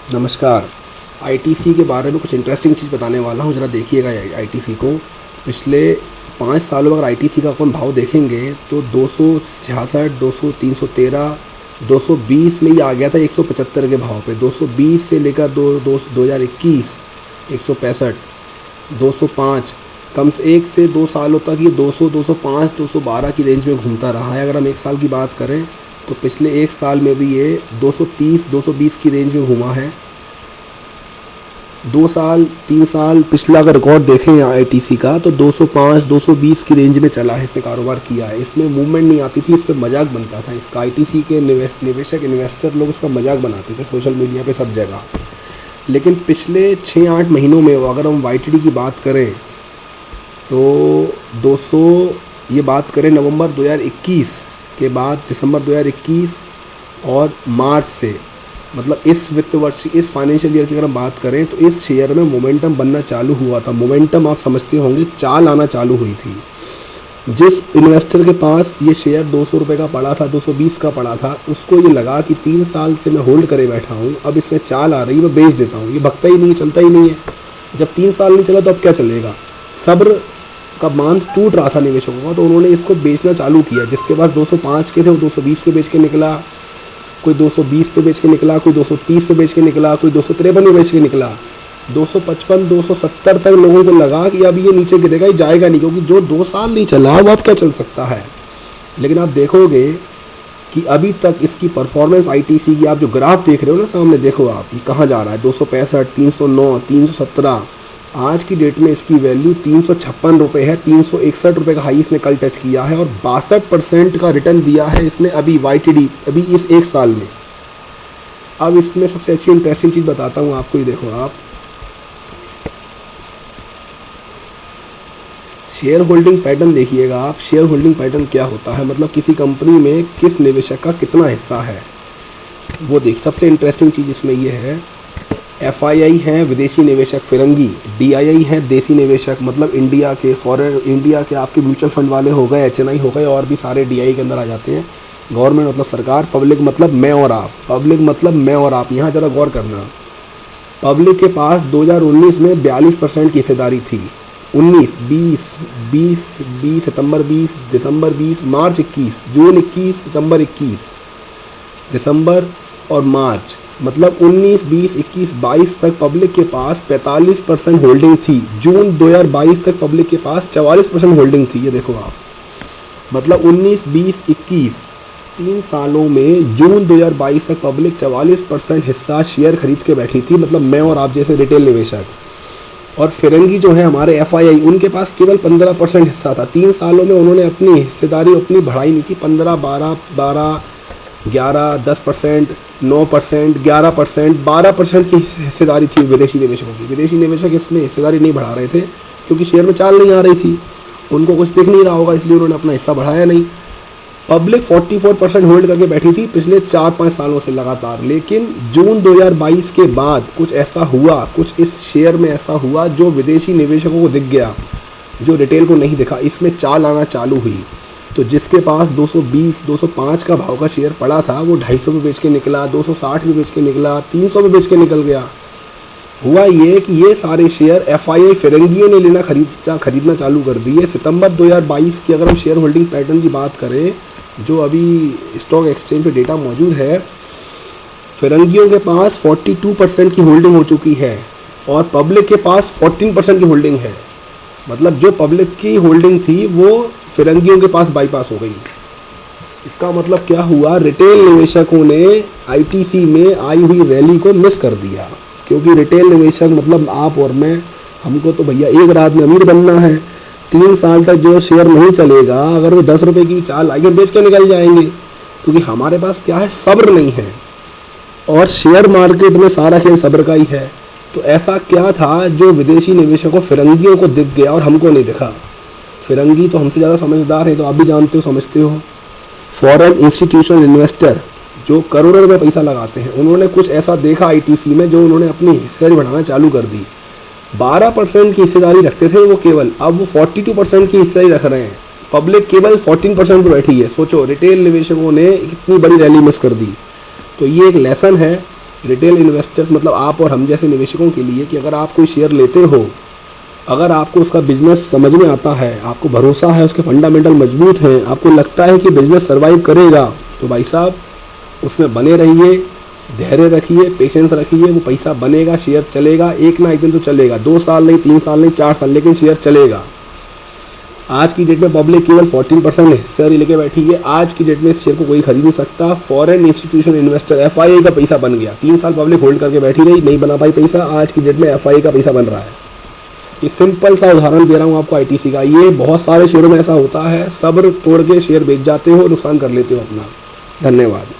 नमस्कार। आईटीसी के बारे में कुछ इंटरेस्टिंग चीज़ बताने वाला हूँ, ज़रा देखिएगा आईटीसी को। पिछले 5 सालों में अगर आईटीसी का अपन भाव देखेंगे तो 266, 200, 313, 220 में ये आ गया था 175 के भाव पे। 220 से लेकर 2021 165, 205, कम से 1 से 2 सालों तक ये 200, 205, 212 की रेंज में घूमता रहा है। अगर हम 1 साल की बात करें तो पिछले 1 साल में भी ये 230, 220 की रेंज में घूमा है। 2 साल 3 साल पिछला अगर रिकॉर्ड देखें आईटीसी का तो 205, 220 की रेंज में चला है, इसने कारोबार किया है। इसमें मूवमेंट नहीं आती थी, इस पर मजाक बनता था। इसका आईटीसी के निवेशक इन्वेस्टर लोग इसका मजाक बनाते थे सोशल मीडिया पे सब जगह। लेकिन पिछले 6-8 महीनों में अगर हम वाईटीडी की बात करें तो 200, ये बात करें नवंबर 2021 के बाद दिसंबर 2021 और मार्च से, मतलब इस वित्त वर्ष, इस फाइनेंशियल ईयर की अगर हम बात करें तो इस शेयर में मोमेंटम बनना चालू हुआ था। मोमेंटम आप समझते होंगे, चाल आना चालू हुई थी। जिस इन्वेस्टर के पास ये शेयर 200 रुपये का पड़ा था, 220 का पड़ा था, उसको ये लगा कि 3 साल से मैं होल्ड करे बैठा हूँ, अब इसमें चाल आ रही, मैं बेच देता हूँ। ये भगता ही नहीं है, चलता ही नहीं है। जब 3 साल नहीं चला तो अब क्या चलेगा। सब्र का बांध टूट रहा था निवेशकों का, तो उन्होंने इसको बेचना चालू किया। जिसके पास 205 के थे वो 220 पे बेच के निकला, कोई 220 पे बेच के निकला, कोई 230 पे बेच के निकला, कोई 253 पे बेच के निकला। 255, 270 तक लोगों को लगा कि अब ये नीचे गिरेगा, ये जाएगा नहीं, क्योंकि जो 2 साल नहीं चला वो अब क्या चल सकता है। लेकिन आप देखोगे कि अभी तक इसकी परफॉर्मेंस आईटीसी की, आप जो ग्राफ देख रहे हो ना सामने, देखो आप ये कहाँ जा रहा है। 265, 309, 317, आज की डेट में इसकी वैल्यू 356 रुपये है। 361 रुपये का हाई इसने कल टच किया है और 62% का रिटर्न दिया है इसने अभी वाईटीडी, अभी इस 1 साल में। अब इसमें सबसे अच्छी इंटरेस्टिंग चीज़ बताता हूँ आपको, ये देखो आप शेयर होल्डिंग पैटर्न देखिएगा आप। शेयर होल्डिंग पैटर्न क्या होता है, मतलब किसी कंपनी में किस निवेशक का कितना हिस्सा है वो देख। सबसे इंटरेस्टिंग चीज़ इसमें ये है, एफआईआई हैं विदेशी निवेशक फिरंगी, डीआईआई हैं देसी निवेशक, मतलब इंडिया के इंडिया के आपके म्यूचुअल फंड वाले हो गए, एचएनआई हो गए, और भी सारे डीआई के अंदर आ जाते हैं। गवर्नमेंट मतलब सरकार, पब्लिक मतलब मैं और आप, पब्लिक मतलब मैं और आप। यहाँ ज़रा गौर करना, पब्लिक के पास 2019 में 42% की हिस्सेदारी थी। 19, 20, सितंबर 20, दिसंबर 20, मार्च 21, जून 21, सितंबर 21, दिसंबर और मार्च, मतलब 19, 20, 21, 22 तक पब्लिक के पास 45% होल्डिंग थी। जून 2022 तक पब्लिक के पास 44% होल्डिंग थी। ये देखो आप, मतलब 19, 20, 21 3 सालों में जून 2022 तक पब्लिक 44% हिस्सा शेयर खरीद के बैठी थी, मतलब मैं और आप जैसे रिटेल निवेशक। और फिरंगी जो है हमारे एफआईआई, उनके पास केवल 15% हिस्सा था। 3 सालों में उन्होंने अपनी हिस्सेदारी अपनी बढ़ाई नहीं थी। 15, 12, 11, 10%, 9%, 11%, 12% की हिस्सेदारी थी विदेशी निवेशकों की। विदेशी निवेशक इसमें हिस्सेदारी नहीं बढ़ा रहे थे क्योंकि शेयर में चाल नहीं आ रही थी, उनको कुछ दिख नहीं रहा होगा, इसलिए उन्होंने अपना हिस्सा बढ़ाया नहीं। पब्लिक 44% होल्ड करके बैठी थी पिछले 4-5 सालों से लगातार। लेकिन जून 2022 के बाद कुछ ऐसा हुआ, कुछ इस शेयर में ऐसा हुआ जो विदेशी निवेशकों को दिख गया, जो रिटेल को नहीं दिखा। इसमें चाल आना चालू हुई। तो जिसके पास 220, 205 का भाव का शेयर पड़ा था वो 250 पे बेच के निकला, 260 पे बेच के निकला, 300 पे बेच के निकल गया। हुआ ये कि ये सारे शेयर एफआईआई फिरंगियों ने लेना खरीदना चालू कर दिए। सितंबर 2022 की अगर हम शेयर होल्डिंग पैटर्न की बात करें, जो अभी स्टॉक एक्सचेंज पे डेटा मौजूद है, फिरंगियों के पास 42% की होल्डिंग हो चुकी है और पब्लिक के पास 14% की होल्डिंग है। मतलब जो पब्लिक की होल्डिंग थी वो फिरंगियों के पास बाईपास हो गई। इसका मतलब क्या हुआ, रिटेल निवेशकों ने आईटीसी में आई हुई रैली को मिस कर दिया। क्योंकि रिटेल निवेशक मतलब आप और मैं, हमको तो भैया एक रात में अमीर बनना है। 3 साल तक जो शेयर नहीं चलेगा, अगर वो 10 रुपये की चाल आगे बेच के निकल जाएंगे, क्योंकि हमारे पास क्या है, सब्र नहीं है। और शेयर मार्केट में सारा खेल सब्र का ही है। तो ऐसा क्या था जो विदेशी निवेशकों फिरंगियों को दिख गया और हमको नहीं दिखा। फिरंगी तो हमसे ज़्यादा समझदार है, तो आप भी जानते हो, समझते हो। फॉरेन इंस्टीट्यूशनल इन्वेस्टर जो करोड़ों रुपये पैसा लगाते हैं, उन्होंने कुछ ऐसा देखा आईटीसी में जो उन्होंने अपनी हिस्सेदारी बढ़ाना चालू कर दी। 12% की हिस्सेदारी रखते थे वो केवल, अब वो 42% की हिस्सेदारी रख रहे हैं। पब्लिक केवल 14% पर बैठी है। सोचो, रिटेल निवेशकों ने इतनी बड़ी रैली मिस कर दी। तो ये एक लेसन है रिटेल इन्वेस्टर्स मतलब आप और हम जैसे निवेशकों के लिए कि अगर आप कोई शेयर लेते हो, अगर आपको उसका बिजनेस समझ में आता है, आपको भरोसा है, उसके फंडामेंटल मजबूत हैं, आपको लगता है कि बिजनेस सर्वाइव करेगा, तो भाई साहब उसमें बने रहिए, धैर्य रखिए, पेशेंस रखिए, वो पैसा बनेगा, शेयर चलेगा, एक ना एक दिन तो चलेगा, 2 साल नहीं, 3 साल नहीं, 4 साल, लेकिन शेयर चलेगा। आज की डेट में पब्लिक केवल 14% शेयर लेके बैठी है। आज की डेट में इस शेयर को कोई खरीद नहीं सकता। फॉरेन इंस्टीट्यूशन इन्वेस्टर FII का पैसा बन गया। 3 साल पब्लिक होल्ड करके बैठी रही, नहीं बना पाई पैसा, आज की डेट में FII का पैसा बन रहा है। ये सिंपल सा उदाहरण दे रहा हूँ आपको ITC का। ये बहुत सारे शेयरों में ऐसा होता है, सब्र तोड़ के शेयर बेच जाते हो, नुकसान कर लेते हो अपना। धन्यवाद।